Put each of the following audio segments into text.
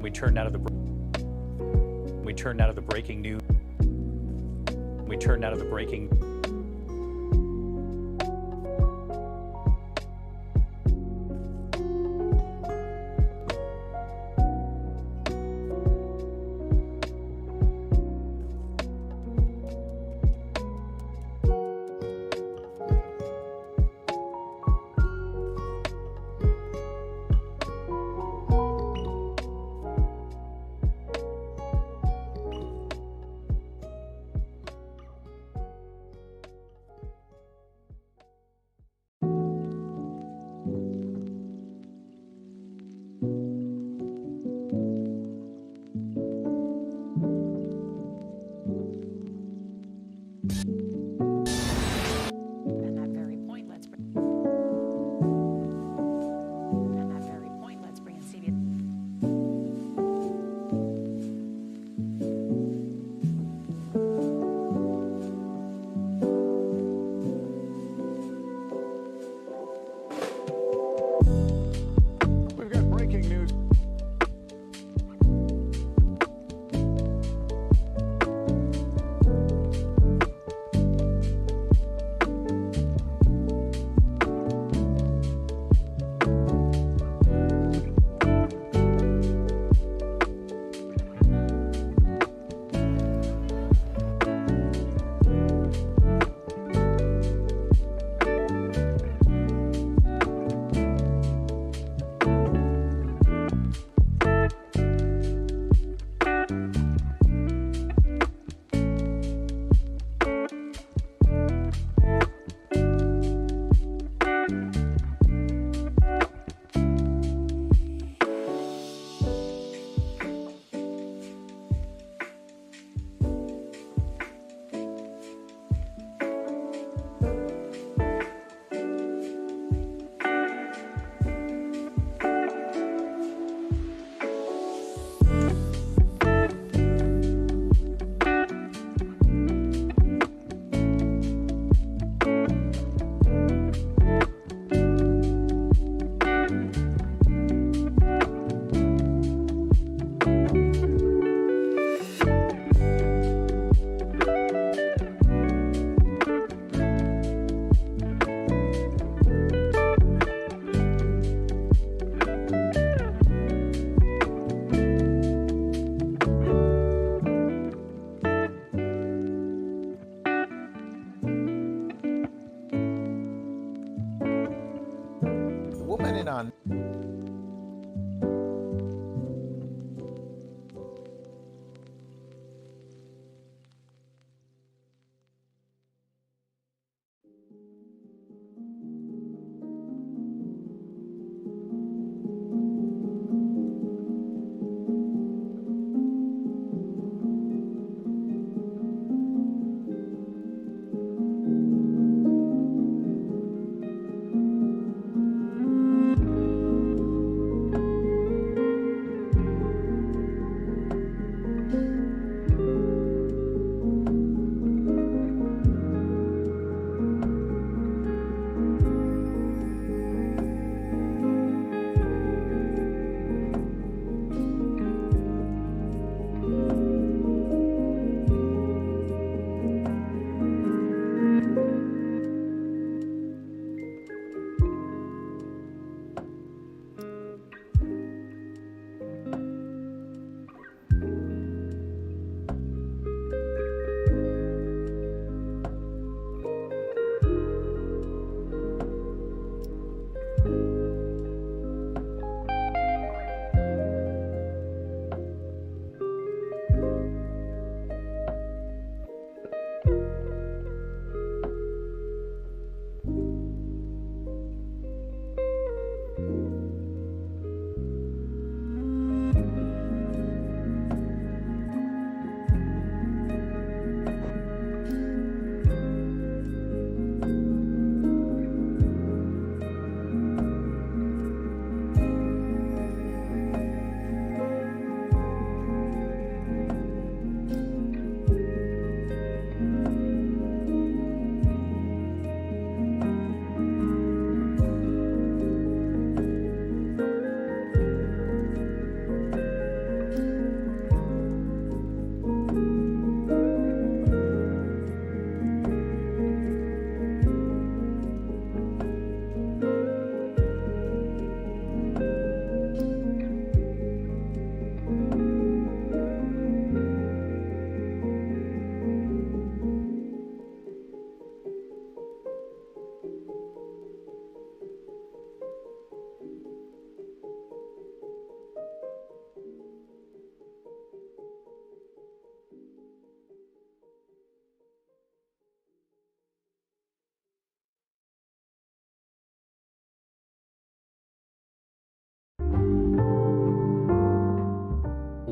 We turn now to the breaking news. We turn now to the breaking.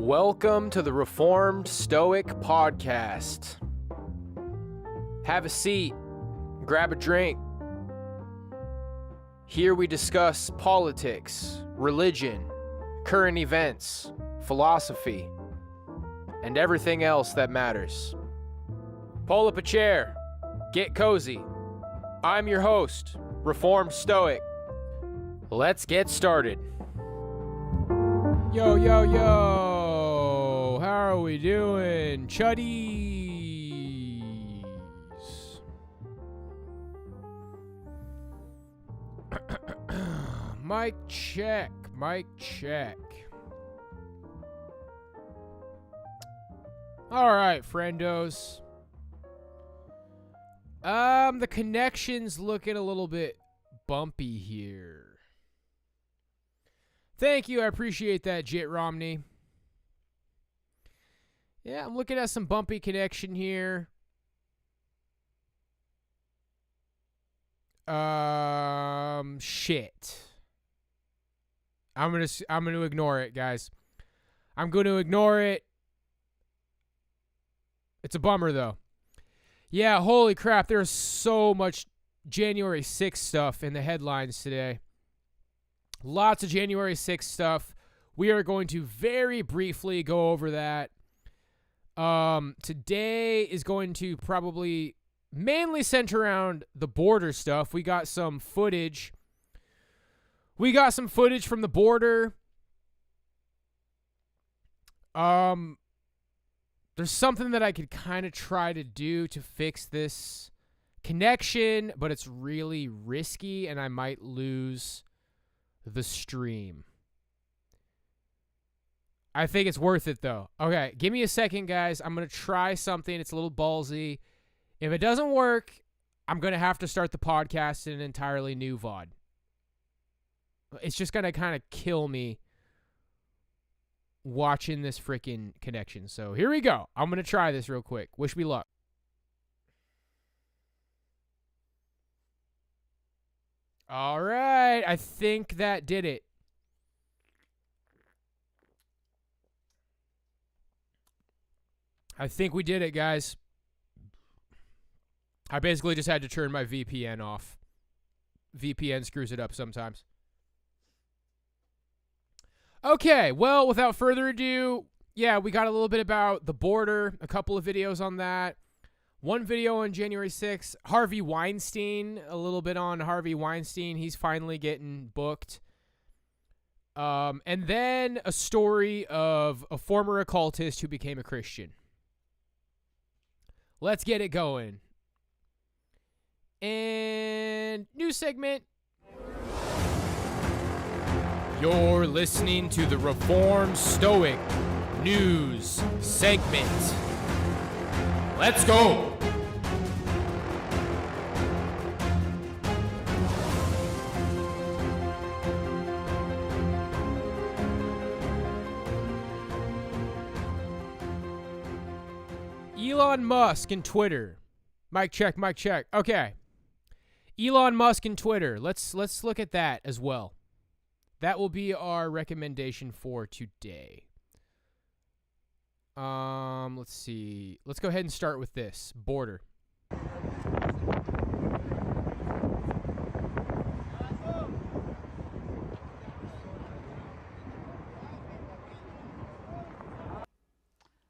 Welcome to the Reformed Stoic Podcast. Have a seat, grab a drink. Here we discuss politics, religion, current events, philosophy, and everything else that matters. Pull up a chair, get cozy. I'm your host, Reformed Stoic. Let's get started. Yo, yo, yo! How are we doing, chuddies? Mic check, mic check. Alright, friendos. The connection's looking a little bit bumpy here. Thank you, I appreciate that, Jit Romney. Yeah, I'm looking at some bumpy connection here. Shit. I'm gonna ignore it, guys. I'm gonna ignore it. It's a bummer, though. Yeah, holy crap, there's so much January 6th stuff in the headlines today. Lots of January 6th stuff. We are going to very briefly go over that. Today is going to probably mainly center around the border stuff. We got some footage. From the border. There's something that I could kind of try to do to fix this connection, but it's really risky and I might lose the stream. I think it's worth it, though. Okay, give me a second, guys. I'm going to try something. It's a little ballsy. If it doesn't work, I'm going to have to start the podcast in an entirely new VOD. It's just going to kind of kill me watching this freaking connection. So here we go. I'm going to try this real quick. Wish me luck. All right. I think that did it. I think we did it, guys. I basically just had to turn my VPN off. VPN screws it up sometimes. Okay, well, without further ado, yeah, we got a little bit about the border, a couple of videos on that. One video on January 6th, Harvey Weinstein, a little bit on Harvey Weinstein. He's finally getting booked. And then a story of a former occultist who became a Christian. Let's get it going. And new segment. You're listening to the Reformed Stoic News segment. Let's go! Elon Musk and Twitter. Mic check, mic check. Okay. Elon Musk and Twitter. Let's look at that as well. That will be our recommendation for today. Let's see. Let's go ahead and start with this. Border.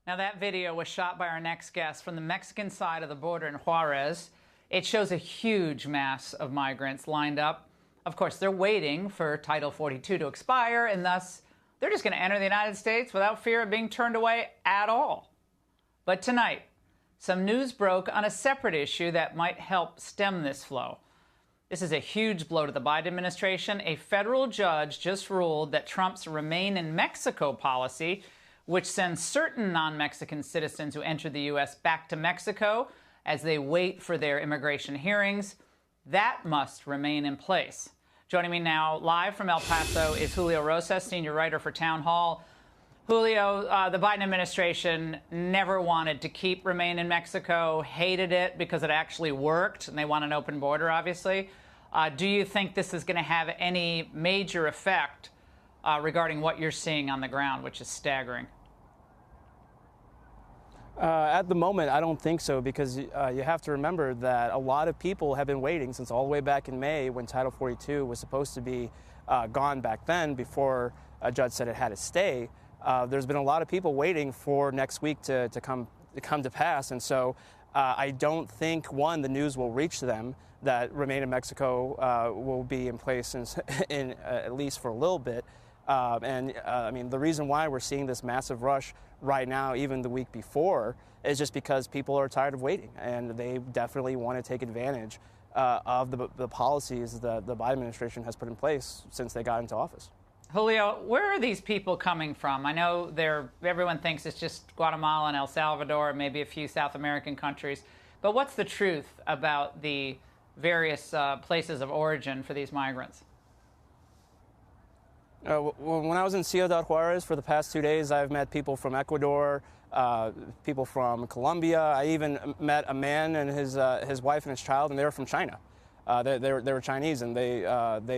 Now that video was shot by our next guest from the Mexican side of the border in Juarez. It shows a huge mass of migrants lined up. Of course, they're waiting for Title 42 to expire, and thus they're just going to enter the United States without fear of being turned away at all. But tonight, some news broke on a separate issue that might help stem this flow. This is a huge blow to the Biden administration. A federal judge just ruled that Trump's Remain in Mexico policy, which sends certain non-Mexican citizens who enter the U.S. back to Mexico as they wait for their immigration hearings, that must remain in place. Joining me now live from El Paso is Julio Rosas, senior writer for Town Hall. Julio, the Biden administration never wanted to keep Remain in Mexico, hated it because it actually worked, and they want an open border, obviously. Do you think this is going to have any major effect regarding what you're seeing on the ground, which is staggering? At the moment, I don't think so, because you have to remember that a lot of people have been waiting since all the way back in May, when Title 42 was supposed to be gone back then, before a judge said it had to stay. There's been a lot of people waiting for next week to come to pass, and so I don't think, one, the news will reach them that Remain in Mexico will be in place in at least for a little bit. I mean, the reason why we're seeing this massive rush right now, even the week before, is just because people are tired of waiting, and they definitely want to take advantage of the policies that the Biden administration has put in place since they got into office. Julio, where are these people coming from? I know everyone thinks it's just Guatemala and El Salvador, maybe a few South American countries, but what's the truth about the various places of origin for these migrants? When I was in Ciudad Juarez for the past 2 days, I've met people from Ecuador, people from Colombia. I even met a man and his wife and his child, and they were from China. They were Chinese, and they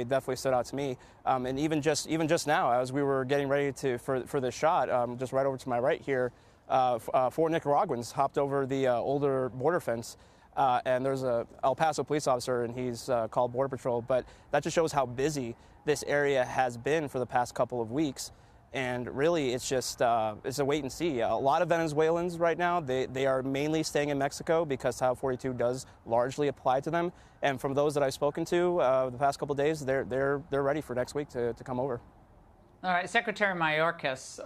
definitely stood out to me. And even just now, as we were getting ready for this shot, just right over to my right here, 4 Nicaraguans hopped over the older border fence. And there's a El Paso police officer, and he's called Border Patrol. But that just shows how busy this area has been for the past couple of weeks. And really, it's just it's a wait and see. A lot of Venezuelans right now, they are mainly staying in Mexico because Title 42 does largely apply to them. And from those that I've spoken to the past couple of days, they're ready for next week to come over. All right, Secretary Mayorkas,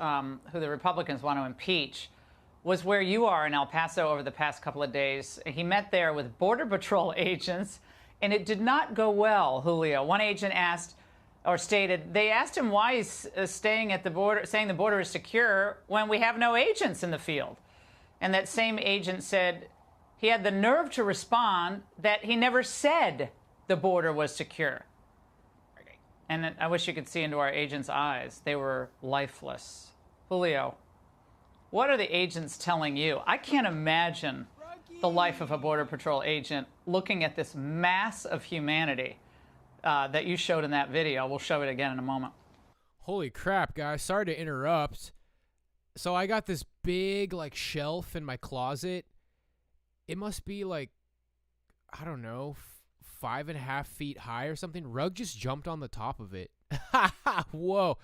who the Republicans want to impeach, was where you are in El Paso over the past couple of days. He met there with Border Patrol agents, and it did not go well, Julio. One agent stated, they asked him why he's staying at the border, saying the border is secure when we have no agents in the field. And that same agent said he had the nerve to respond that he never said the border was secure. And I wish you could see into our agents' eyes. They were lifeless. Julio, what are the agents telling you? I can't imagine the life of a Border Patrol agent looking at this mass of humanity that you showed in that video. We'll show it again in a moment. Holy crap, guys. Sorry to interrupt. So I got this big, shelf in my closet. It must be, I don't know, 5.5 feet high or something. Rug just jumped on the top of it. Whoa.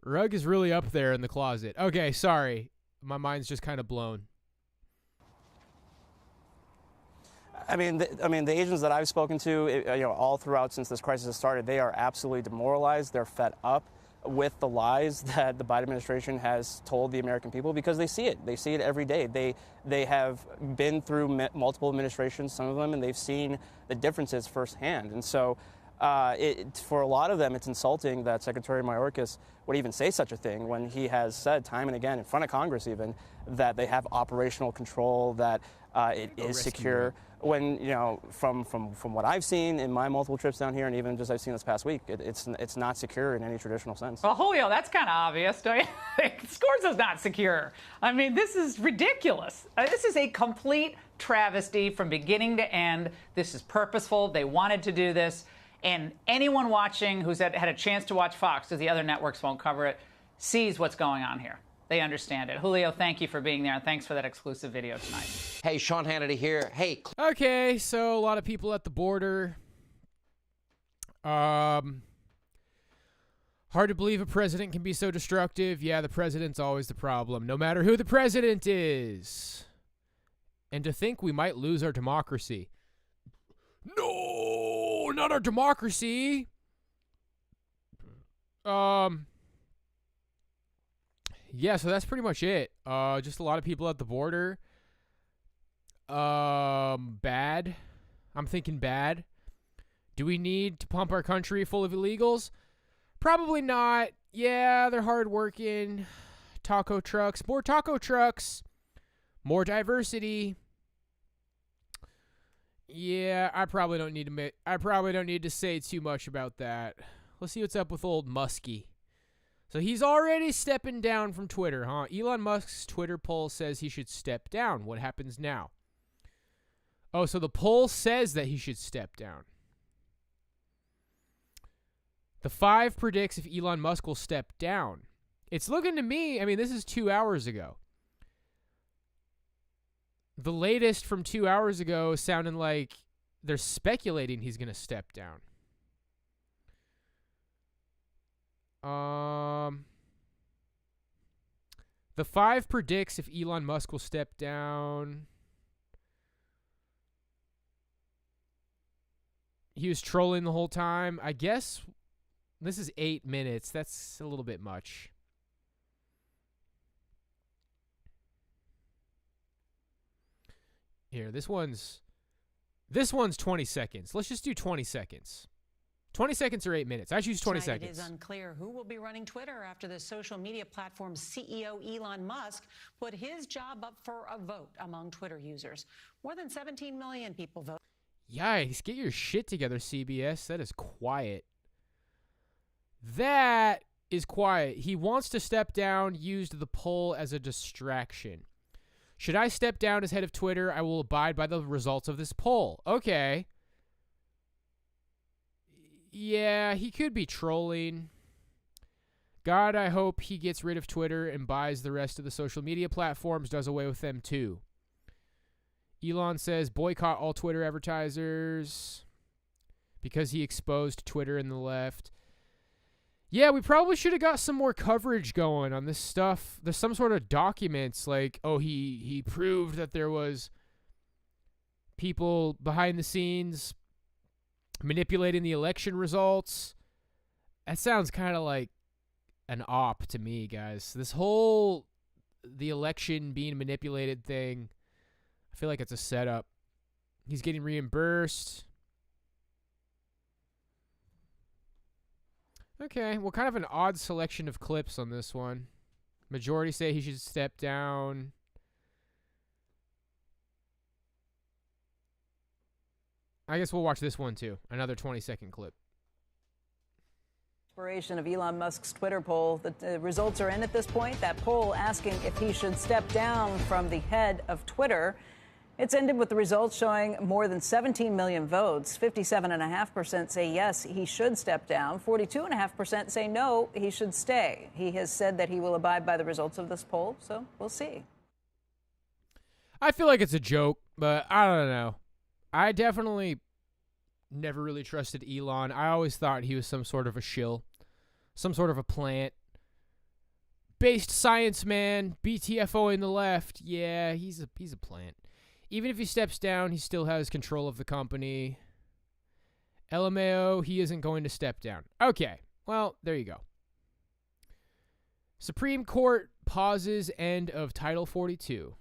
Rug is really up there in the closet. Okay, sorry. My mind's just kind of blown. I mean, the agents that I've spoken to, all throughout since this crisis has started, they are absolutely demoralized. They're fed up with the lies that the Biden administration has told the American people, because they see it. They see it every day. They have been through multiple administrations, some of them, and they've seen the differences firsthand. And so for a lot of them, it's insulting that Secretary Mayorkas would even say such a thing when he has said time and again in front of Congress even that they have operational control, that it is secure. When, from what I've seen in my multiple trips down here, and even just I've seen this past week, it's not secure in any traditional sense. Well, Julio, that's kind of obvious, don't you? Scores is not secure. I mean, this is ridiculous. This is a complete travesty from beginning to end. This is purposeful. They wanted to do this. And anyone watching who's had a chance to watch Fox, because the other networks won't cover it, sees what's going on here. They understand it. Julio, thank you for being there, and thanks for that exclusive video tonight. Hey, Sean Hannity here. Hey. Okay, so a lot of people at the border. Hard to believe a president can be so destructive. Yeah, the president's always the problem, no matter who the president is. And to think we might lose our democracy. No, not our democracy. Yeah, so that's pretty much it. Just a lot of people at the border. Bad. I'm thinking bad. Do we need to pump our country full of illegals? Probably not. Yeah, they're hardworking. Taco trucks. More taco trucks. More diversity. Yeah, I probably don't need to say too much about that. Let's see what's up with old Muskie. So he's already stepping down from Twitter, huh? Elon Musk's Twitter poll says he should step down. What happens now? Oh, so the poll says that he should step down. The 5 predicts if Elon Musk will step down. It's looking to me, I mean, this is 2 hours ago. The latest from 2 hours ago sounding like they're speculating he's going to step down. The 5 predicts if Elon Musk will step down. He was trolling the whole time. I guess this is 8 minutes. That's a little bit much. Here, this one's 20 seconds. Let's just do 20 seconds. 20 seconds or 8 minutes. I choose 20 seconds. It is unclear who will be running Twitter after the social media platform's CEO Elon Musk put his job up for a vote among Twitter users. More than 17 million people vote. Yikes, get your shit together, CBS. That is quiet. That is quiet. He wants to step down, used the poll as a distraction. Should I step down as head of Twitter? I will abide by the results of this poll. Okay. Yeah, he could be trolling. God, I hope he gets rid of Twitter and buys the rest of the social media platforms, does away with them too. Elon says boycott all Twitter advertisers because he exposed Twitter and the left. Yeah, we probably should have got some more coverage going on this stuff. There's some sort of documents like, oh, he proved that there was people behind the scenes manipulating the election results. That sounds kind of like an op to me, guys. This whole the election being manipulated thing, I feel like it's a setup. He's getting reimbursed. Okay, well, kind of an odd selection of clips on this one. Majority say he should step down. I guess we'll watch this one too. Another 20-second clip. Expiration of Elon Musk's Twitter poll. The results are in at this point. That poll asking if he should step down from the head of Twitter. It's ended with the results showing more than 17 million votes. 57.5% say yes, he should step down. 42.5% say no, he should stay. He has said that he will abide by the results of this poll, so we'll see. I feel like it's a joke, but I don't know. I definitely never really trusted Elon. I always thought he was some sort of a shill, some sort of a plant-based science man, BTFO in the left. Yeah, he's a plant. Even if he steps down, he still has control of the company. LMAO, he isn't going to step down. Okay, well, there you go. Supreme Court pauses end of Title 42.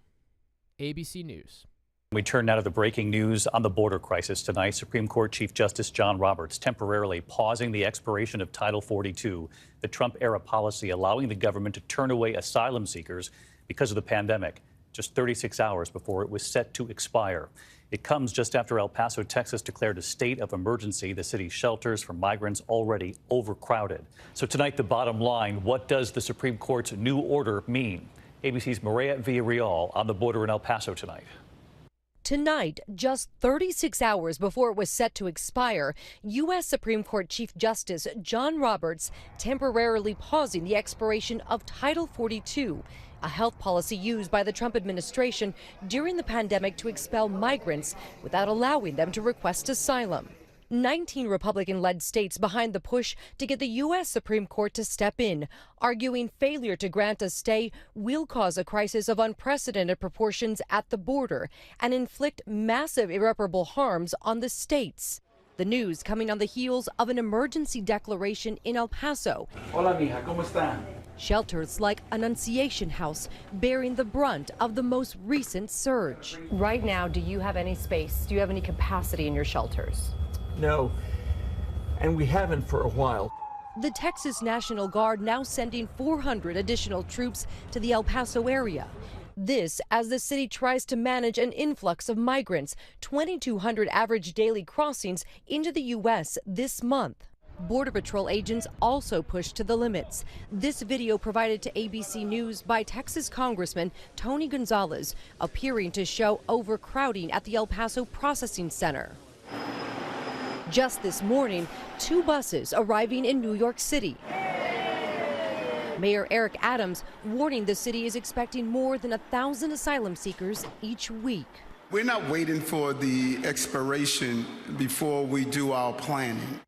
ABC News. We turn now to the breaking news on the border crisis tonight. Supreme Court Chief Justice John Roberts temporarily pausing the expiration of Title 42, the Trump-era policy allowing the government to turn away asylum seekers because of the pandemic, just 36 hours before it was set to expire. It comes just after El Paso, Texas declared a state of emergency, the city's shelters for migrants already overcrowded. So tonight, the bottom line, what does the Supreme Court's new order mean? ABC's Maria Villarreal on the border in El Paso tonight. Tonight, just 36 hours before it was set to expire, U.S. Supreme Court Chief Justice John Roberts temporarily pausing the expiration of Title 42, a health policy used by the Trump administration during the pandemic to expel migrants without allowing them to request asylum. 19 Republican-led states behind the push to get the U.S. Supreme Court to step in, arguing failure to grant a stay will cause a crisis of unprecedented proportions at the border and inflict massive irreparable harms on the states. The news coming on the heels of an emergency declaration in El Paso. Hola, mija, ¿cómo está? Shelters like Annunciation House bearing the brunt of the most recent surge. Right now, do you have any space? Do you have any capacity in your shelters? No, and we haven't for a while. The Texas National Guard now sending 400 additional troops to the El Paso area. This as the city tries to manage an influx of migrants, 2,200 average daily crossings into the U.S. this month. Border Patrol agents also pushed to the limits. This video provided to ABC News by Texas Congressman Tony Gonzalez, appearing to show overcrowding at the El Paso Processing Center. Just this morning, 2 buses arriving in New York City. Mayor Eric Adams warning the city is expecting more than 1,000 asylum seekers each week. We're not waiting for the expiration before we do our planning.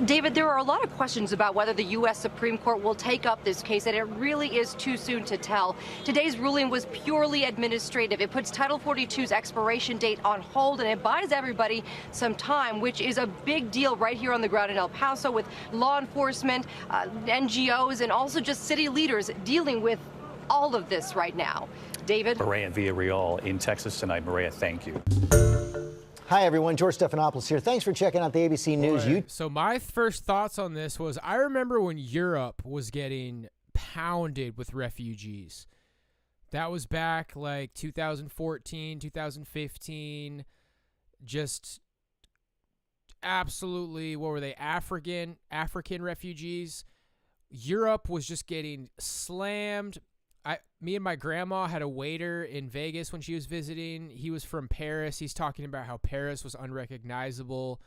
David, there are a lot of questions about whether the U.S. Supreme Court will take up this case, and it really is too soon to tell. Today's ruling was purely administrative. It puts Title 42's expiration date on hold, and it buys everybody some time, which is a big deal right here on the ground in El Paso with law enforcement, NGOs, and also just city leaders dealing with all of this right now. David? Maria Villarreal in Texas tonight. Maria, thank you. Hi, everyone. George Stephanopoulos here. Thanks for checking out the ABC News. So my first thoughts on this was I remember when Europe was getting pounded with refugees. That was back like 2014, 2015. Just absolutely, what were they, African refugees. Europe was just getting slammed. Me and my grandma had a waiter in Vegas when she was visiting. He was from Paris. He's talking about how Paris was unrecognizable.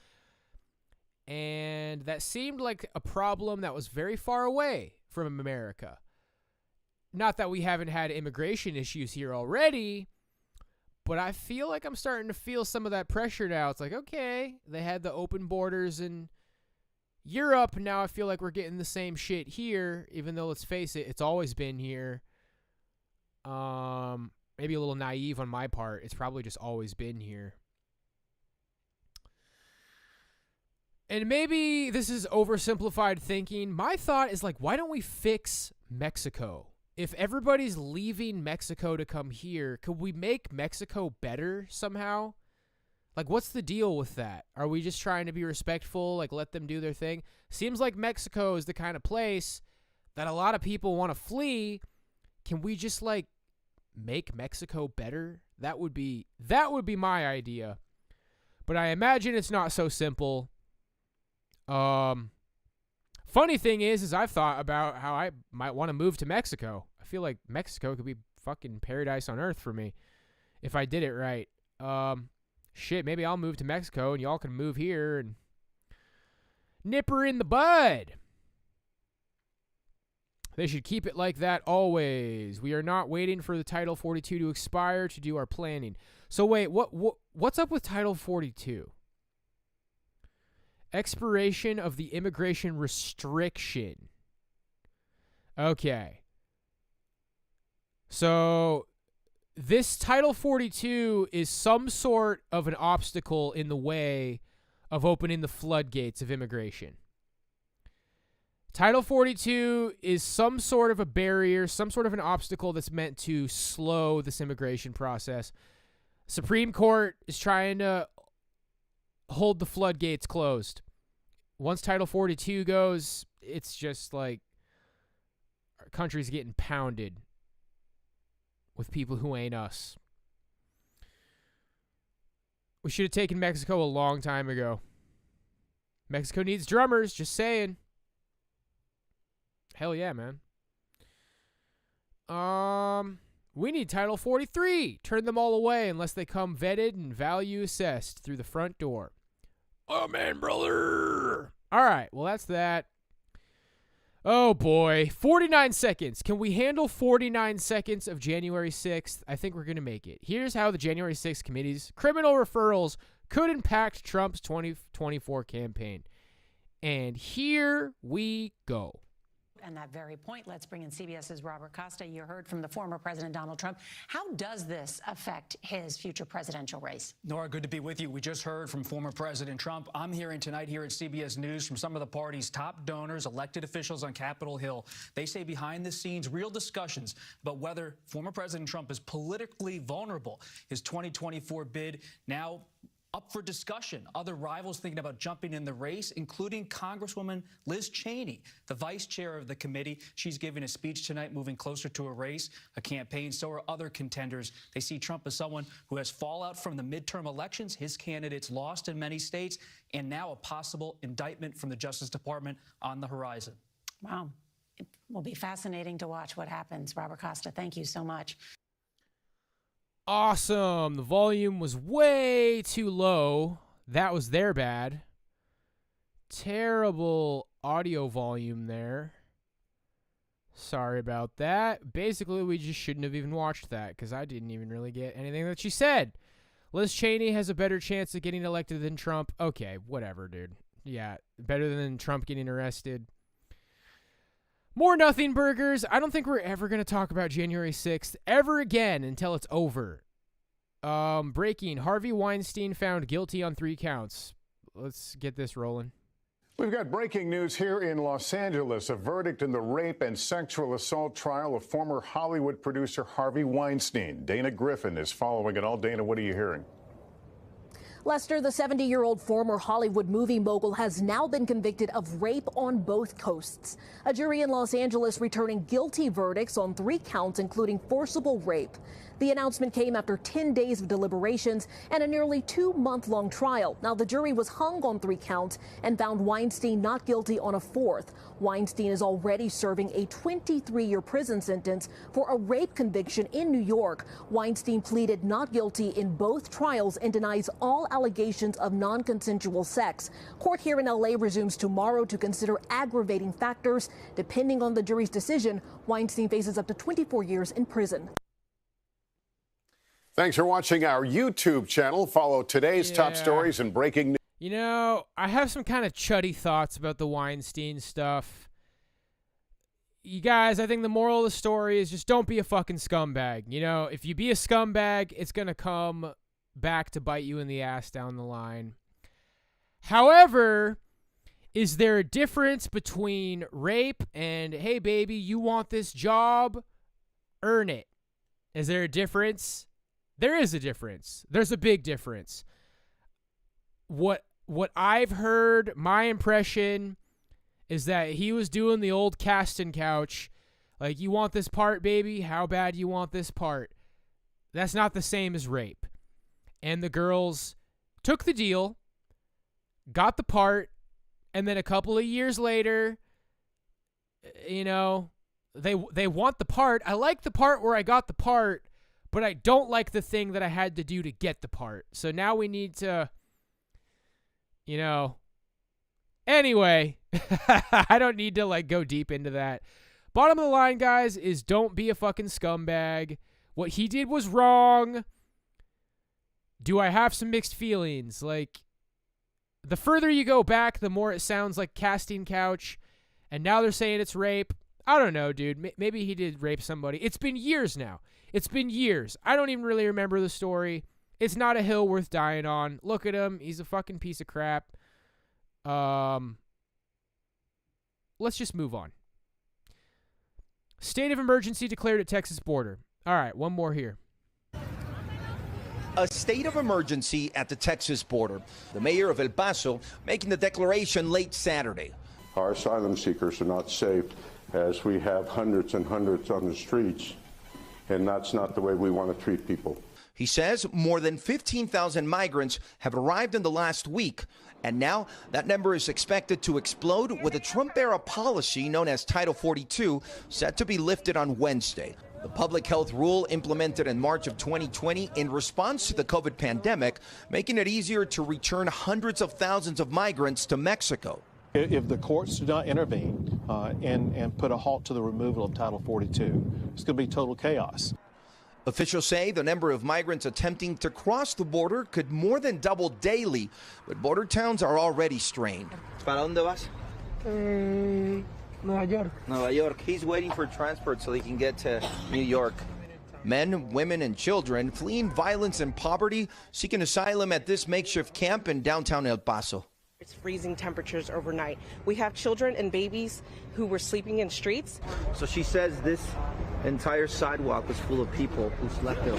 And that seemed like a problem that was very far away from America. Not that we haven't had immigration issues here already, but I feel like I'm starting to feel some of that pressure now. It's like, okay, they had the open borders in Europe. Now I feel like we're getting the same shit here, even though, let's face it, it's always been here. Maybe a little naive on my part. It's probably just always been here. And maybe this is oversimplified thinking. My thought is like, why don't we fix Mexico? If everybody's leaving Mexico to come here, could we make Mexico better somehow? Like, what's the deal with that? Are we just trying to be respectful, like let them do their thing? Seems like Mexico is the kind of place that a lot of people want to flee. Can we just like make Mexico better? That would be my idea. But I imagine it's not so simple. Funny thing is I've thought about how I might want to move to Mexico. I feel like Mexico could be fucking paradise on earth for me if I did it right. Shit, maybe I'll move to Mexico and y'all can move here and nip her in the bud. They should keep it like that always. We are not waiting for the Title 42 to expire to do our planning. So wait, what's up with Title 42? Expiration of the immigration restriction. Okay. So this Title 42 is some sort of an obstacle in the way of opening the floodgates of immigration. Title 42 is some sort of a barrier, some sort of an obstacle that's meant to slow this immigration process. Supreme Court is trying to hold the floodgates closed. Once Title 42 goes, it's just like our country's getting pounded with people who ain't us. We should have taken Mexico a long time ago. Mexico needs drummers, just saying. Hell yeah, man. We need Title 43. Turn them all away unless they come vetted and value assessed through the front door. Oh, man, brother. All right, well, that's that. Oh, boy. 49 seconds. Can we handle 49 seconds of January 6th? I think we're going to make it. Here's how the January 6th committee's criminal referrals could impact Trump's 2024 campaign. And here we go. And that very point, let's bring in CBS's Robert Costa. You heard from the former President Donald Trump. How does this affect his future presidential race? Nora, good to be with you. We just heard from former President Trump. I'm hearing tonight here at CBS News from some of the party's top donors, elected officials on Capitol Hill. They say behind the scenes, real discussions about whether former President Trump is politically vulnerable. His 2024 bid now up for discussion. Other rivals thinking about jumping in the race, including Congresswoman Liz Cheney, the vice chair of the committee. She's giving a speech tonight, moving closer to a race, a campaign. So are other contenders. They see Trump as someone who has fallout from the midterm elections. His candidates lost in many states, and now a possible indictment from the Justice Department on the horizon. Wow. It will be fascinating to watch what happens. Robert Costa, thank you so much. Awesome. The volume was way too low. That was their bad. Terrible audio volume there. Sorry about that. Basically, we just shouldn't have even watched that because I didn't even really get anything that she said. Liz Cheney has a better chance of getting elected than Trump. Okay, whatever, dude. Yeah, better than Trump getting arrested. More nothing burgers. I don't think we're ever going to talk about January 6th ever again until it's over. Breaking. Harvey Weinstein found guilty on 3 counts. Let's get this rolling. We've got breaking news here in Los Angeles. A verdict in the rape and sexual assault trial of former Hollywood producer Harvey Weinstein. Dana Griffin is following it all. Dana, what are you hearing? Lester, the 70-year-old former Hollywood movie mogul has now been convicted of rape on both coasts. A jury in Los Angeles returning guilty verdicts on 3 counts, including forcible rape. The announcement came after 10 days of deliberations and a nearly 2-month-long trial. Now, the jury was hung on 3 counts and found Weinstein not guilty on a 4th. Weinstein is already serving a 23-year prison sentence for a rape conviction in New York. Weinstein pleaded not guilty in both trials and denies all allegations of non-consensual sex. Court here in L.A. resumes tomorrow to consider aggravating factors. Depending on the jury's decision, Weinstein faces up to 24 years in prison. Thanks for watching our YouTube channel. Follow today's top stories and breaking news. You know, I have some kind of chuddy thoughts about the Weinstein stuff. You guys, I think the moral of the story is just don't be a fucking scumbag. You know, if you be a scumbag, it's going to come back to bite you in the ass down the line. However, is there a difference between rape and, hey, baby, you want this job? Earn it. Is there a difference? There is a difference. There's a big difference. What I've heard, my impression is that he was doing the old casting couch. Like, you want this part, baby? How bad you want this part? That's not the same as rape. And the girls took the deal, got the part, and then a couple of years later, you know, they want the part. I like the part where I got the part, but I don't like the thing that I had to do to get the part. So now we need to, you know, anyway, I don't need to like go deep into that. Bottom of the line, guys, is don't be a fucking scumbag. What he did was wrong. Do I have some mixed feelings? Like, the further you go back, the more it sounds like casting couch. And now they're saying it's rape. I don't know, dude. Maybe he did rape somebody. It's been years now. It's been years. I don't even really remember the story. It's not a hill worth dying on. Look at him. He's a fucking piece of crap. Let's just move on. State of emergency declared at Texas border. All right, one more here. A state of emergency at the Texas border. The mayor of El Paso making the declaration late Saturday. Our asylum seekers are not safe as we have hundreds and hundreds on the streets, and that's not the way we want to treat people. He says more than 15,000 migrants have arrived in the last week, and now that number is expected to explode with a Trump-era policy known as Title 42 set to be lifted on Wednesday. The public health rule implemented in March of 2020 in response to the COVID pandemic, making it easier to return hundreds of thousands of migrants to Mexico. If the courts do not intervene and put a halt to the removal of Title 42, it's going to be total chaos. Officials say the number of migrants attempting to cross the border could more than double daily, but border towns are already strained. ¿Para dónde vas? Nueva York. Nueva York. He's waiting for transport so he can get to New York. Men, women, and children fleeing violence and poverty, seeking asylum at this makeshift camp in downtown El Paso. It's freezing temperatures overnight. We have children and babies who were sleeping in streets. So she says this entire sidewalk was full of people who slept there.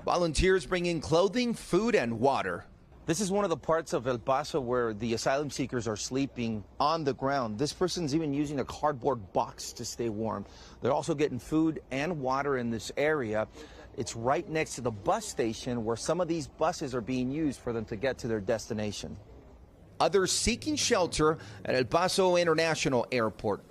Volunteers bring in clothing, food, and water. This is one of the parts of El Paso where the asylum seekers are sleeping on the ground. This person's even using a cardboard box to stay warm. They're also getting food and water in this area. It's right next to the bus station where some of these buses are being used for them to get to their destination. Others seeking shelter at El Paso International Airport.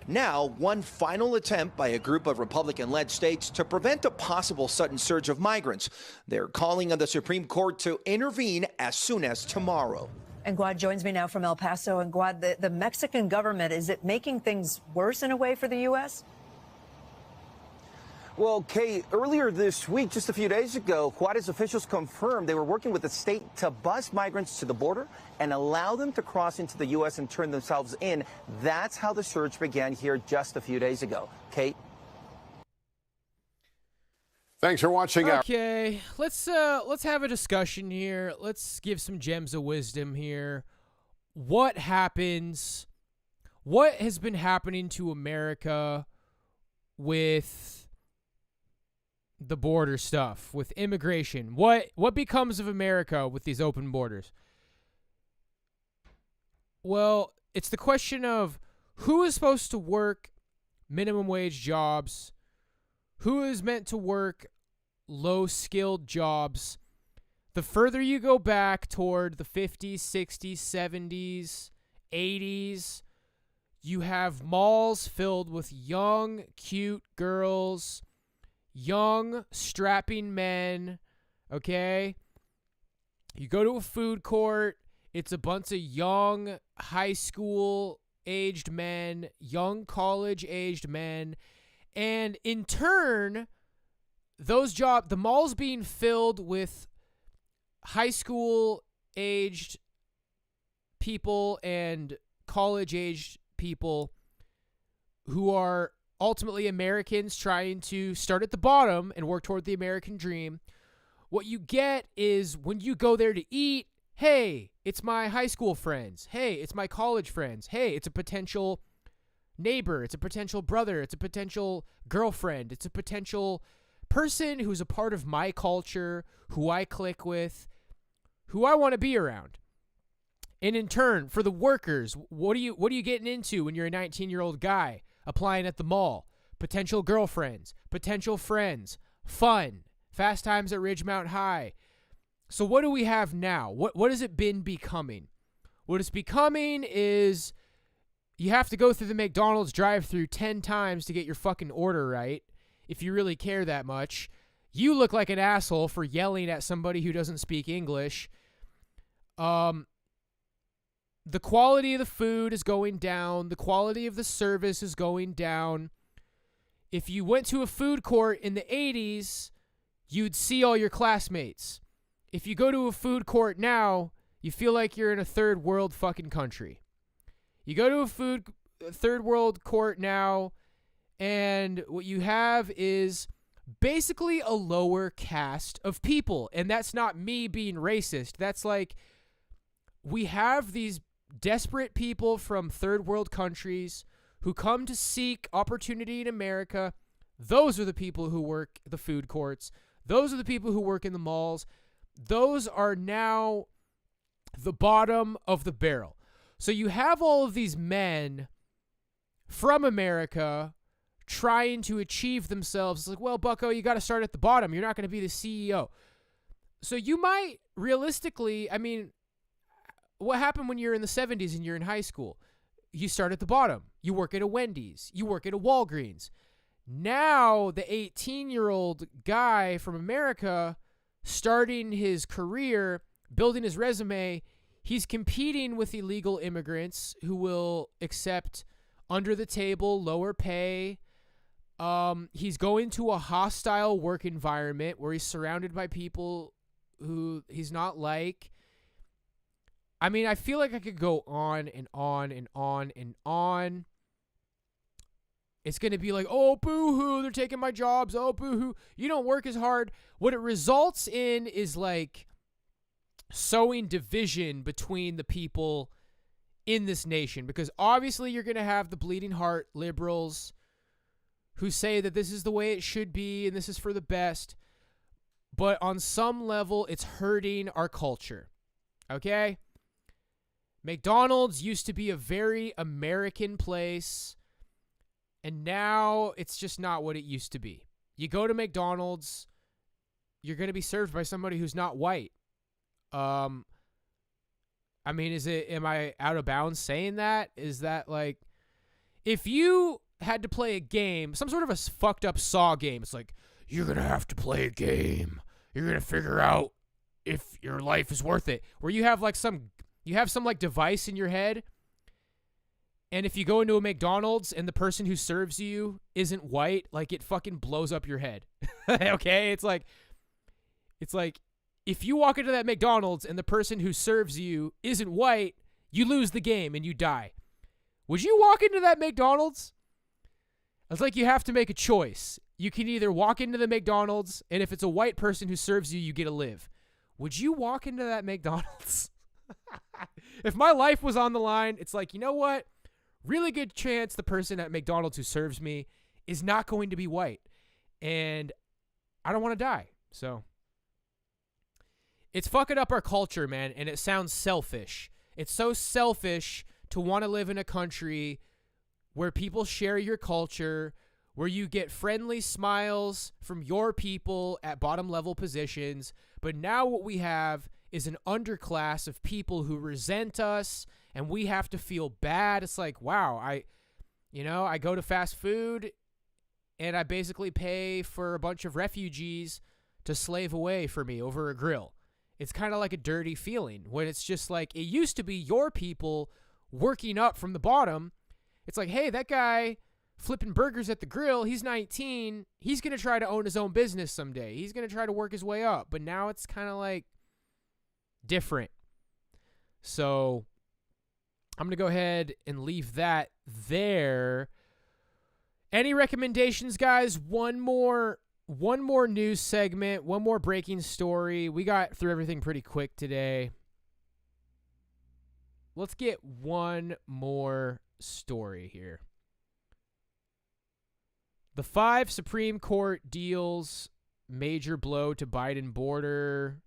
Now, one final attempt by a group of Republican-led states to prevent a possible sudden surge of migrants. They're calling on the Supreme Court to intervene as soon as tomorrow. And Guad joins me now from El Paso. And Guad, the Mexican government, is it making things worse in a way for the U.S.? Well, Kay, earlier this week, just a few days ago, Juarez officials confirmed they were working with the state to bus migrants to the border and allow them to cross into the U.S. and turn themselves in. That's how the surge began here just a few days ago. Kate? Thanks for watching. Okay, let's have a discussion here. Let's give some gems of wisdom here. What happens? What has been happening to America with the border stuff, with immigration? What becomes of America with these open borders? Well, it's the question of who is supposed to work minimum wage jobs, who is meant to work low-skilled jobs. The further you go back toward the 50s, 60s, 70s, 80s, you have malls filled with young, cute girls, young, strapping men, okay? You go to a food court, it's a bunch of young, high school-aged men, young college-aged men, and in turn, the malls being filled with high school-aged people and college-aged people who are ultimately Americans trying to start at the bottom and work toward the American dream. What you get is when you go there to eat, hey, it's my high school friends. Hey, it's my college friends. Hey, it's a potential neighbor. It's a potential brother. It's a potential girlfriend. It's a potential person who's a part of my culture, who I click with, who I want to be around. And in turn, for the workers, what are you getting into when you're a 19-year-old guy applying at the mall? Potential girlfriends, potential friends, fun, fast times at Ridgemount High. So what do we have now? What has it been becoming? What it's becoming is you have to go through the McDonald's drive-thru 10 times to get your fucking order right. If you really care that much. You look like an asshole for yelling at somebody who doesn't speak English. The quality of the food is going down. The quality of the service is going down. If you went to a food court in the 80s, you'd see all your classmates. If you go to a food court now, you feel like you're in a third world fucking country. You go to a third world court now, and what you have is basically a lower caste of people. And that's not me being racist. That's like, we have these desperate people from third world countries who come to seek opportunity in America. Those are the people who work the food courts. Those are the people who work in the malls. Those are now the bottom of the barrel. So you have all of these men from America trying to achieve themselves. It's like, well, bucko, you got to start at the bottom. You're not going to be the CEO. So you might realistically, I mean, what happened when you're in the 70s and you're in high school? You start at the bottom. You work at a Wendy's. You work at a Walgreens. Now the 18-year-old guy from America starting his career, building his resume, he's competing with illegal immigrants who will accept under-the-table, lower pay. He's going to a hostile work environment where he's surrounded by people who he's not like. I mean, I feel like I could go on and on and on and on. It's going to be like, oh, boo-hoo, they're taking my jobs. Oh, boo-hoo, you don't work as hard. What it results in is like sowing division between the people in this nation, because obviously you're going to have the bleeding heart liberals who say that this is the way it should be and this is for the best. But on some level, it's hurting our culture. Okay? McDonald's used to be a very American place, and now it's just not what it used to be. You go to McDonald's, you're going to be served by somebody who's not white. I mean, am I out of bounds saying that? Is that like, if you had to play a game, some sort of a fucked up Saw game, it's like, you're going to have to play a game. You're going to figure out if your life is worth it. Where you have like some You have some like device in your head, and if you go into a McDonald's and the person who serves you isn't white, like it fucking blows up your head. Okay? It's like if you walk into that McDonald's and the person who serves you isn't white, you lose the game and you die. Would you walk into that McDonald's? It's like you have to make a choice. You can either walk into the McDonald's, and if it's a white person who serves you, you get to live. Would you walk into that McDonald's? If my life was on the line, it's like, you know what? Really good chance the person at McDonald's who serves me is not going to be white. And I don't want to die. So it's fucking up our culture, man, and it sounds selfish. It's so selfish to want to live in a country where people share your culture, where you get friendly smiles from your people at bottom level positions. But now what we have is an underclass of people who resent us, and we have to feel bad. It's like, wow, I go to fast food and I basically pay for a bunch of refugees to slave away for me over a grill. It's kind of like a dirty feeling when it's just like, it used to be your people working up from the bottom. It's like, hey, that guy flipping burgers at the grill, he's 19. He's going to try to own his own business someday. He's going to try to work his way up. But now it's kind of like different. So I'm going to go ahead and leave that there. Any recommendations, guys? One more news segment, one more breaking story. We got through everything pretty quick today. Let's get one more story here. The 5 Supreme Court deals major blow to Biden border.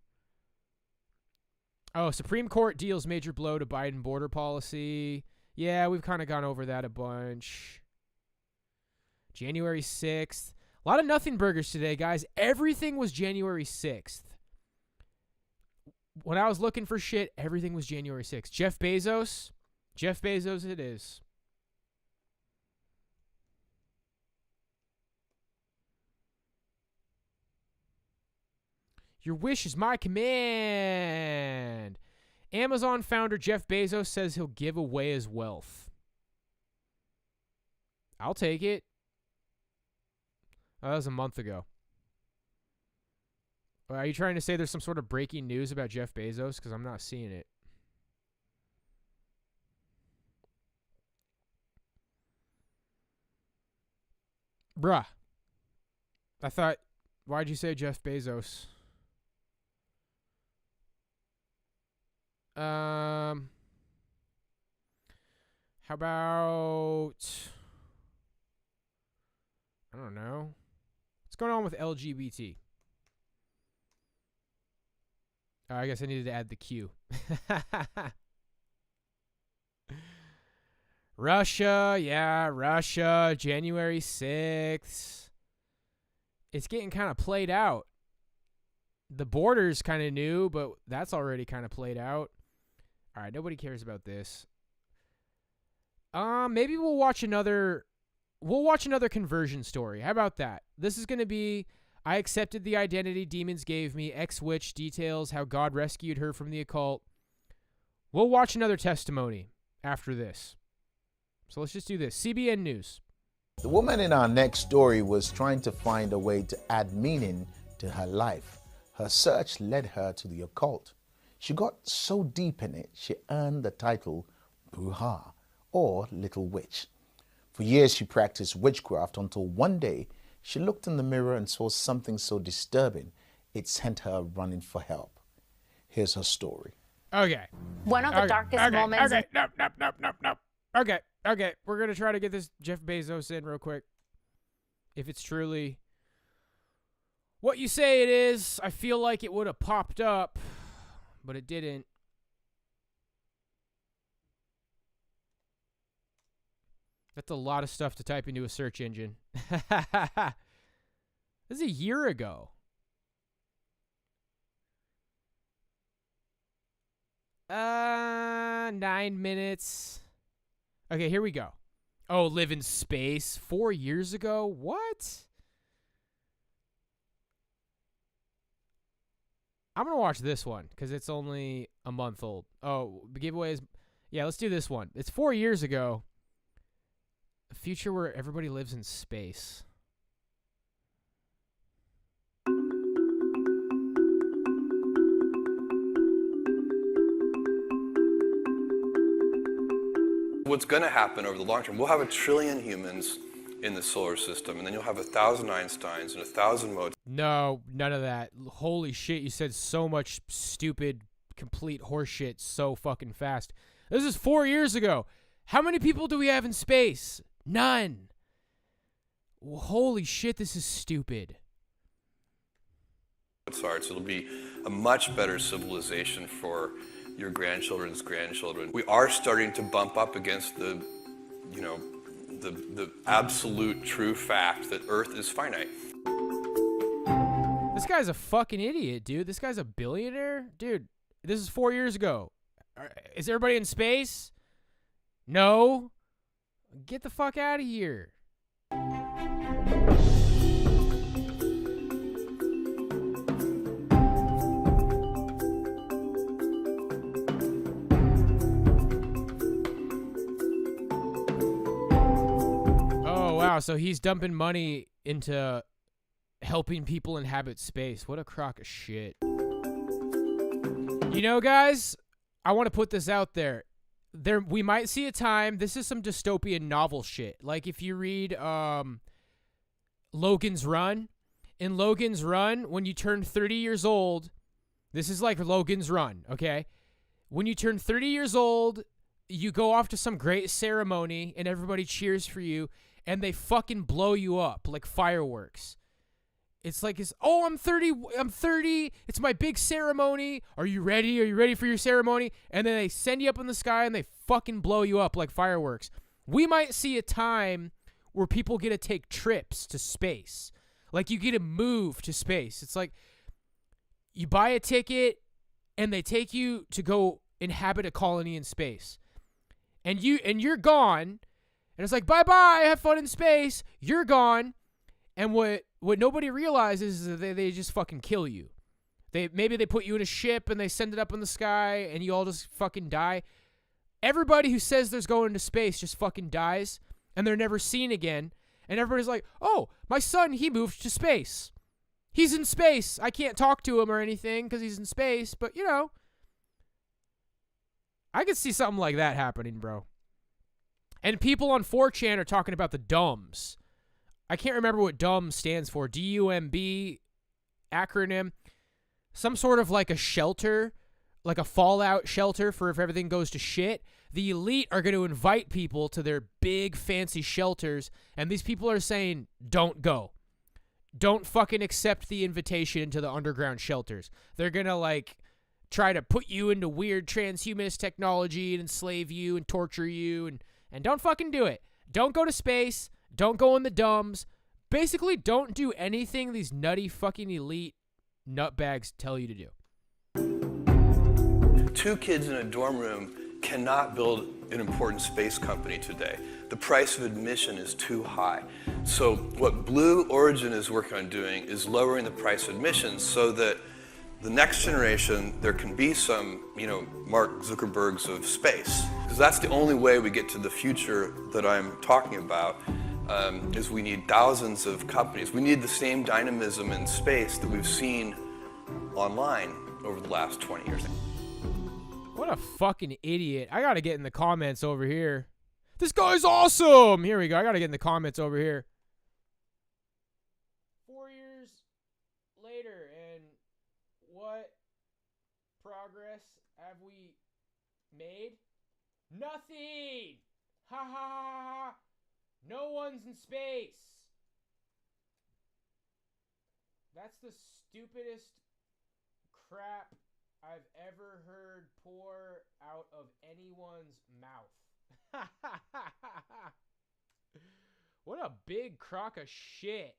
Oh, Supreme Court deals major blow to Biden border policy. Yeah, we've kind of gone over that a bunch. January 6th. A lot of nothing burgers today, guys. Everything was January 6th. When I was looking for shit, everything was January 6th. Jeff Bezos it is. Your wish is my command. Amazon founder Jeff Bezos says he'll give away his wealth. I'll take it. Oh, that was a month ago. Are you trying to say there's some sort of breaking news about Jeff Bezos? Because I'm not seeing it. Bruh. I thought, why'd you say Jeff Bezos? How about, I don't know. What's going on with LGBT? Oh, I guess I needed to add the Q. Russia, January 6th. It's getting kind of played out. The border's kind of new, but that's already kind of played out. All right, nobody cares about this. Maybe we'll watch another conversion story. How about that? This is going to be, I accepted the identity demons gave me, ex-witch details how God rescued her from the occult. We'll watch another testimony after this. So let's just do this. CBN News. The woman in our next story was trying to find a way to add meaning to her life. Her search led her to the occult. She got so deep in it, she earned the title Bruja, or Little Witch. For years, she practiced witchcraft until one day, she looked in the mirror and saw something so disturbing, it sent her running for help. Here's her story. Okay. One of the darkest moments. Okay. Nope. Okay. We're going to try to get this Jeff Bezos in real quick. If it's truly what you say it is, I feel like it would have popped up, but it didn't. That's a lot of stuff to type into a search engine. This is a year ago. 9 minutes. Okay, here we go. Oh, live in space 4 years ago? What? I'm going to watch this one because it's only a month old. Oh, the giveaways. Yeah, let's do this one. It's 4 years ago. A future where everybody lives in space. What's going to happen over the long term, we'll have 1 trillion humans in the solar system, and then you'll have 1,000 Einsteins and 1,000 Mozarts. No, none of that. Holy shit, you said so much stupid, complete horseshit so fucking fast. This is 4 years ago. How many people do we have in space? None. Well, holy shit, this is stupid. Arts. It'll be a much better civilization for your grandchildren's grandchildren. We are starting to bump up against the absolute true fact that Earth is finite. This guy's a fucking idiot, dude. This guy's a billionaire? Dude, this is 4 years ago. Is everybody in space? No. Get the fuck out of here. Wow, so he's dumping money into helping people inhabit space. What a crock of shit. You know, guys, I want to put this out there. We might see a time, this is some dystopian novel shit. Like if you read Logan's Run. In Logan's Run, when you turn 30 years old, this is like Logan's Run, okay? When you turn 30 years old, you go off to some great ceremony and everybody cheers for you. And they fucking blow you up like fireworks. It's like, I'm 30. It's my big ceremony. Are you ready? Are you ready for your ceremony? And then they send you up in the sky and they fucking blow you up like fireworks. We might see a time where people get to take trips to space. Like you get to move to space. It's like you buy a ticket and they take you to go inhabit a colony in space. And you're gone. And it's like, bye-bye, have fun in space. You're gone. And what nobody realizes is that they just fucking kill you. Maybe they put you in a ship and they send it up in the sky and you all just fucking die. Everybody who says there's going to space just fucking dies and they're never seen again. And everybody's like, oh, my son, he moved to space. He's in space. I can't talk to him or anything because he's in space. But, you know, I could see something like that happening, bro. And people on 4chan are talking about the DUMBs. I can't remember what DUMB stands for. D-U-M-B acronym. Some sort of like a shelter, like a fallout shelter for if everything goes to shit. The elite are going to invite people to their big fancy shelters. And these people are saying, don't go. Don't fucking accept the invitation into the underground shelters. They're going to like try to put you into weird transhumanist technology and enslave you and torture you and don't fucking do it. Don't go to space. Don't go in the DUMBs. Basically, don't do anything these nutty fucking elite nutbags tell you to do. 2 kids in a dorm room cannot build an important space company today. The price of admission is too high. So what Blue Origin is working on doing is lowering the price of admission so that the next generation, there can be some, Mark Zuckerbergs of space. Because that's the only way we get to the future that I'm talking about, is we need thousands of companies. We need the same dynamism in space that we've seen online over the last 20 years. What a fucking idiot. I gotta get in the comments over here. This guy's awesome! Here we go. I gotta get in the comments over here. 4 years later, and what progress have we made? Nothing! Ha ha ha ha! No one's in space! That's the stupidest crap I've ever heard pour out of anyone's mouth. What a big crock of shit.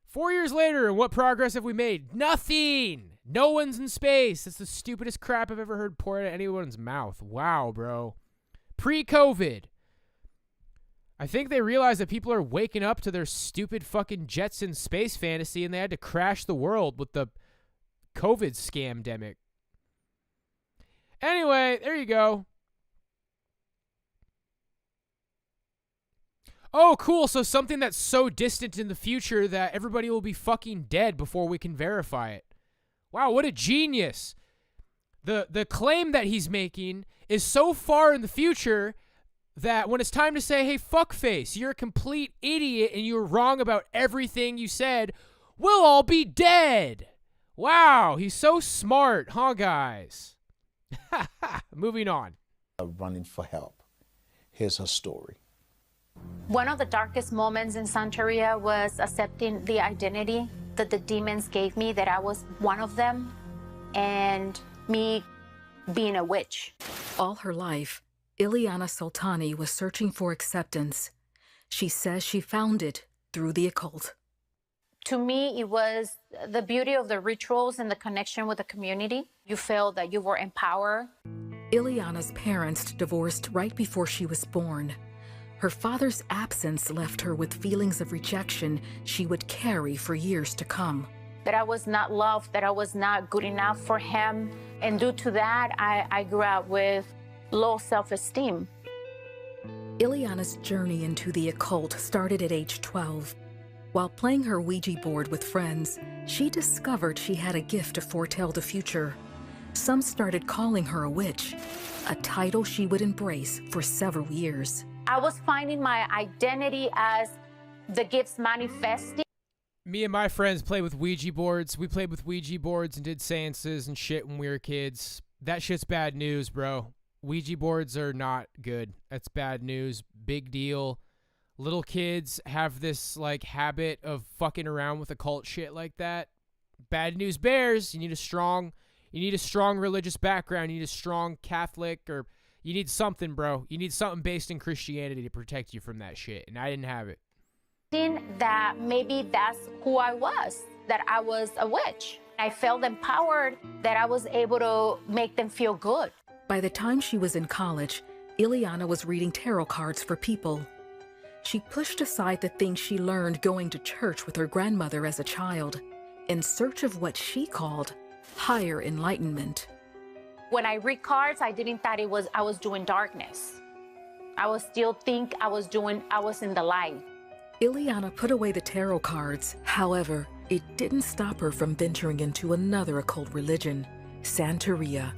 4 years later, and what progress have we made? Nothing! No one's in space. That's the stupidest crap I've ever heard pour out of anyone's mouth. Wow, bro. Pre-COVID, I think they realized that people are waking up to their stupid fucking Jetson space fantasy, and they had to crash the world with the COVID scamdemic. Anyway, there you go. Oh, cool. So something that's so distant in the future that everybody will be fucking dead before we can verify it. Wow, what a genius. The claim that he's making is so far in the future that when it's time to say, hey, fuckface, you're a complete idiot and you're wrong about everything you said, we'll all be dead. Wow, he's so smart, huh, guys? Moving on. Running for help. Here's her story. One of the darkest moments in Santeria was accepting the identity that the demons gave me, that I was one of them, and me being a witch. All her life, Ileana Soltani was searching for acceptance. She says she found it through the occult. To me, it was the beauty of the rituals and the connection with the community. You felt that you were empowered. Ileana's parents divorced right before she was born. Her father's absence left her with feelings of rejection she would carry for years to come. That I was not loved, that I was not good enough for him. And due to that, I grew up with low self-esteem. Ileana's journey into the occult started at age 12. While playing her Ouija board with friends, she discovered she had a gift to foretell the future. Some started calling her a witch, a title she would embrace for several years. I was finding my identity as the gifts manifesting. Me and my friends played with Ouija boards. We played with Ouija boards and did seances and shit when we were kids. That shit's bad news, bro. Ouija boards are not good. That's bad news. Big deal. Little kids have this, like, habit of fucking around with occult shit like that. Bad news bears. You need a strong religious background. You need a strong Catholic, or you need something, bro. You need something based in Christianity to protect you from that shit, and I didn't have it. That maybe that's who I was, that I was a witch. I felt empowered, that I was able to make them feel good. By the time she was in college, Ileana was reading tarot cards for people. She pushed aside the things she learned going to church with her grandmother as a child, in search of what she called higher enlightenment. When I read cards, I didn't think I was doing darkness. I was still think I was in the light. Ileana put away the tarot cards. However, it didn't stop her from venturing into another occult religion, Santeria,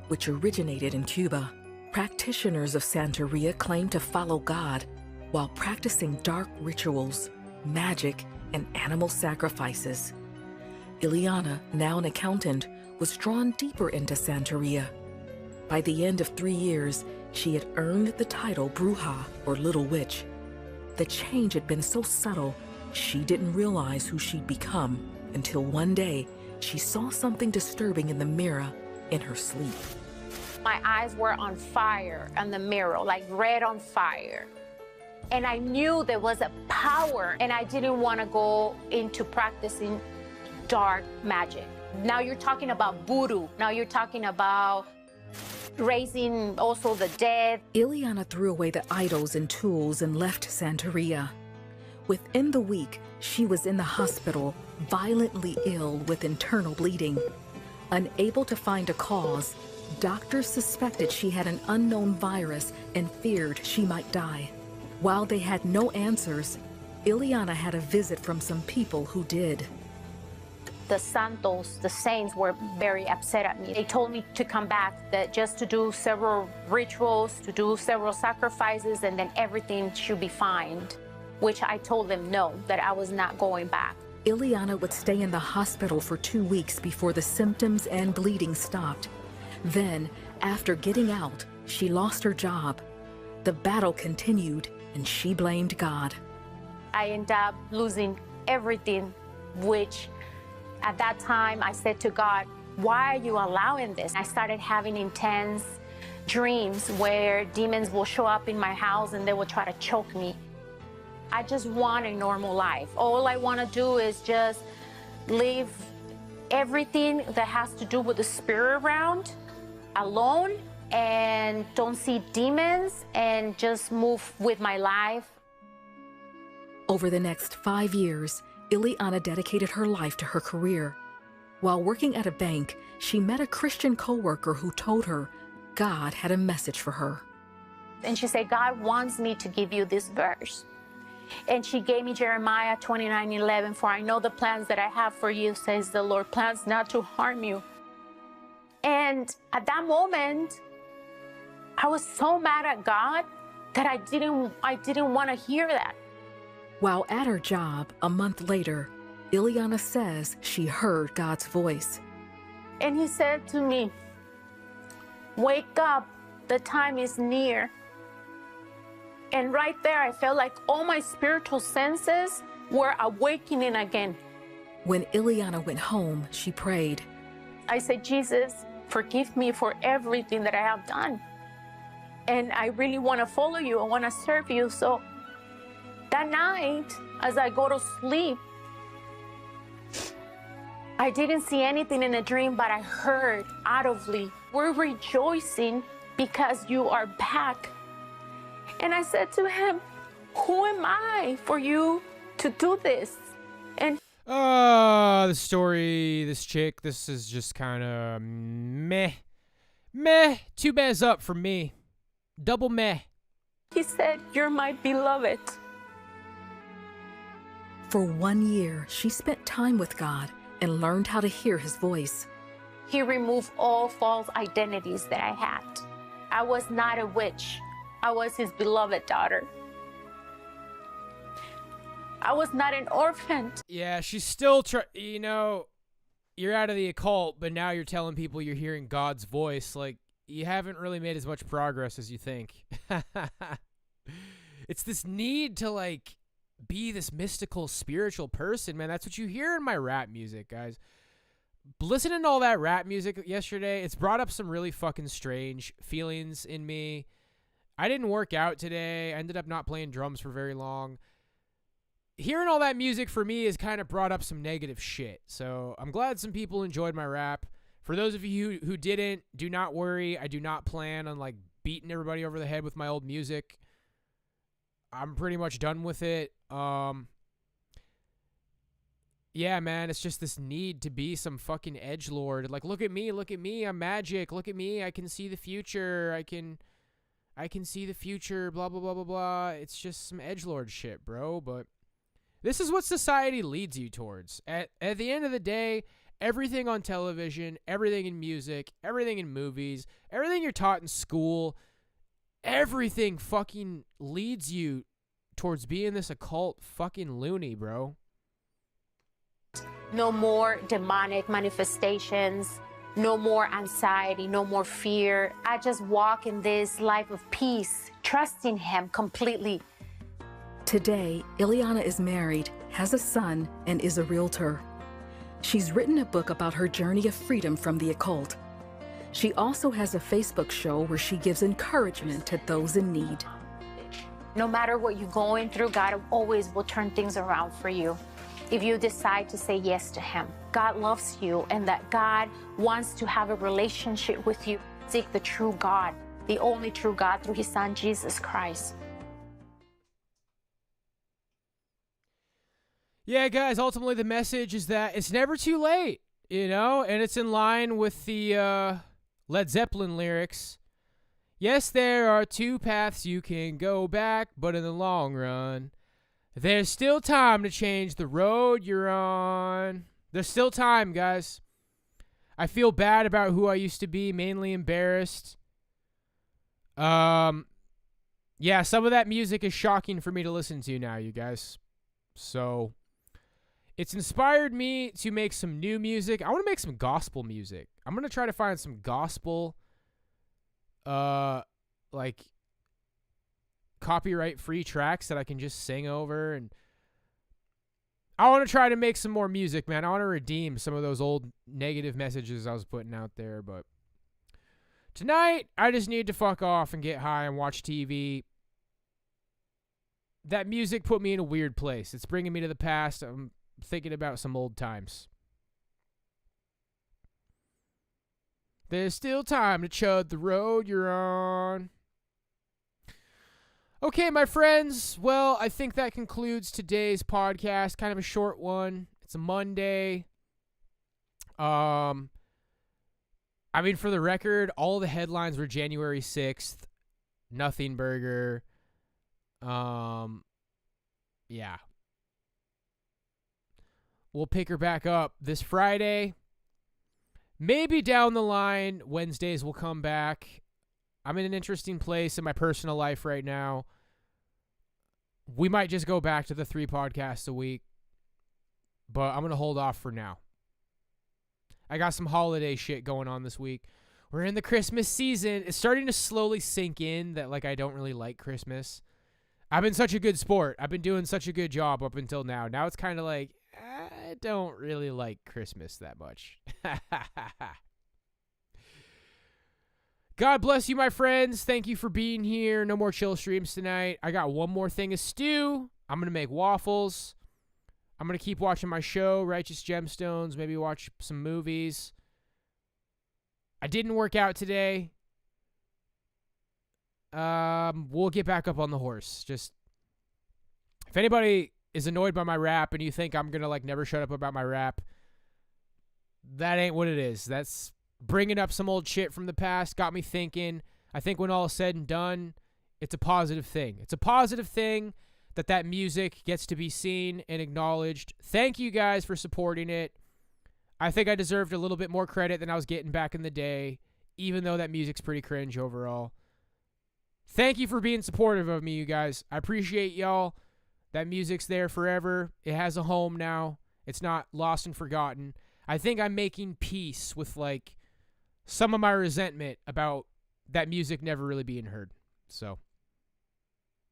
which originated in Cuba. Practitioners of Santeria claim to follow God while practicing dark rituals, magic, and animal sacrifices. Ileana, now an accountant, was drawn deeper into Santeria. By the end of 3 years, she had earned the title Bruja, or Little Witch. The change had been so subtle, she didn't realize who she'd become until one day she saw something disturbing in the mirror in her sleep. My eyes were on fire in the mirror, like red on fire. And I knew there was a power, and I didn't want to go into practicing dark magic. Now you're talking about voodoo. Now you're talking about raising also the dead. Ileana threw away the idols and tools and left Santeria. Within the week, she was in the hospital, violently ill with internal bleeding. Unable to find a cause, doctors suspected she had an unknown virus and feared she might die. While they had no answers, Ileana had a visit from some people who did. The santos, the saints, were very upset at me. They told me to come back, that just to do several rituals, to do several sacrifices, and then everything should be fine, which I told them no, that I was not going back. Ileana would stay in the hospital for 2 weeks before the symptoms and bleeding stopped. Then, after getting out, she lost her job. The battle continued, and she blamed God. I ended up losing everything, which at that time I said to God, why are you allowing this? I started having intense dreams where demons will show up in my house and they will try to choke me. I just want a normal life. All I want to do is just leave everything that has to do with the spirit around alone and don't see demons and just move with my life Over the next 5 years, Ileana dedicated her life to her career. While working at a bank, she met a Christian coworker who told her God had a message for her. And she said, God wants me to give you this verse. And she gave me Jeremiah 29:11, for I know the plans that I have for you, says the Lord, plans not to harm you. And at that moment, I was so mad at God that I didn't want to hear that. While at her job, a month later, Ileana says she heard God's voice. And he said to me, wake up, the time is near. And right there, I felt like all my spiritual senses were awakening again. When Ileana went home, she prayed. I said, Jesus, forgive me for everything that I have done. And I really want to follow you. I want to serve you. So that night, as I go to sleep, I didn't see anything in a dream, but I heard audibly, we're rejoicing because you are back. And I said to him, who am I for you to do this? And the story, this chick, this is just kind of meh. Two mehs up for me. Double meh. he said, you're my beloved. For 1 year, she spent time with God and learned how to hear his voice. He removed all false identities that I had. I was not a witch. I was his beloved daughter. I was not an orphan. Yeah, she's still you know, you're out of the occult, but now you're telling people you're hearing God's voice. Like, you haven't really made as much progress as you think. It's this need to, like, be this mystical, spiritual person, man. That's what you hear in my rap music, guys. Listening to all that rap music yesterday, it's brought up some really fucking strange feelings in me. I didn't work out today. I ended up not playing drums for very long. Hearing all that music for me has kind of brought up some negative shit. So I'm glad some people enjoyed my rap. For those of you who didn't, do not worry. I do not plan on, like, beating everybody over the head with my old music. I'm pretty much done with it. Yeah, man, it's just this need to be some fucking edgelord. Like, look at me, I'm magic. Look at me, I can see the future. I can see the future, blah, blah, blah, blah, blah. It's just some edgelord shit, bro. But this is what society leads you towards. At the end of the day, everything on television, everything in music, everything in movies, everything you're taught in school, everything fucking leads you towards being this occult fucking loony, bro. No more demonic manifestations, no more anxiety, no more fear. I just walk in this life of peace, trusting him completely. Today, Ileana is married, has a son, and is a realtor. She's written a book about her journey of freedom from the occult. She also has a Facebook show where she gives encouragement to those in need. No matter what you're going through, God always will turn things around for you if you decide to say yes to him. God loves you, and that God wants to have a relationship with you. Seek the true God, the only true God, through his son, Jesus Christ. Yeah, guys, ultimately the message is that it's never too late, you know? And it's in line with the Led Zeppelin lyrics. Yes, there are two paths you can go back, but in the long run, there's still time to change the road you're on. There's still time, guys. I feel bad about who I used to be, mainly embarrassed. Yeah, some of that music is shocking for me to listen to now, you guys. So it's inspired me to make some new music. I want to make some gospel music. I'm going to try to find some gospel, like, copyright-free tracks that I can just sing over. And I want to try to make some more music, man. I want to redeem some of those old negative messages I was putting out there. But tonight, I just need to fuck off and get high and watch TV. That music put me in a weird place. It's bringing me to the past. I'm thinking about some old times. There's still time to chud the road you're on. Okay, my friends. Well, I think that concludes today's podcast. Kind of a short one. It's a Monday. I mean, for the record, all the headlines were January 6th. Nothing burger. Yeah. We'll pick her back up this Friday. Maybe down the line, Wednesdays will come back. I'm in an interesting place in my personal life right now. We might just go back to the 3 podcasts a week, but I'm going to hold off for now. I got some holiday shit going on this week. We're in the Christmas season. It's starting to slowly sink in that, like, I don't really like Christmas. I've been such a good sport. I've been doing such a good job up until now. Now it's kind of like, I don't really like Christmas that much. God bless you, my friends. Thank you for being here. No more chill streams tonight. I got one more thing of stew. I'm going to make waffles. I'm going to keep watching my show, Righteous Gemstones, maybe watch some movies. I didn't work out today. We'll get back up on the horse. Just, if anybody is annoyed by my rap and you think I'm going to, like, never shut up about my rap, that ain't what it is. That's bringing up some old shit from the past, got me thinking. I think when all is said and done, it's a positive thing. It's a positive thing that music gets to be seen and acknowledged. Thank you guys for supporting it. I think I deserved a little bit more credit than I was getting back in the day, even though that music's pretty cringe overall. Thank you for being supportive of me, you guys. I appreciate y'all. That music's there forever. It has a home now. It's not lost and forgotten. I think I'm making peace with, like, some of my resentment about that music never really being heard. So,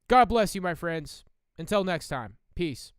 God bless you, my friends. Until next time, peace.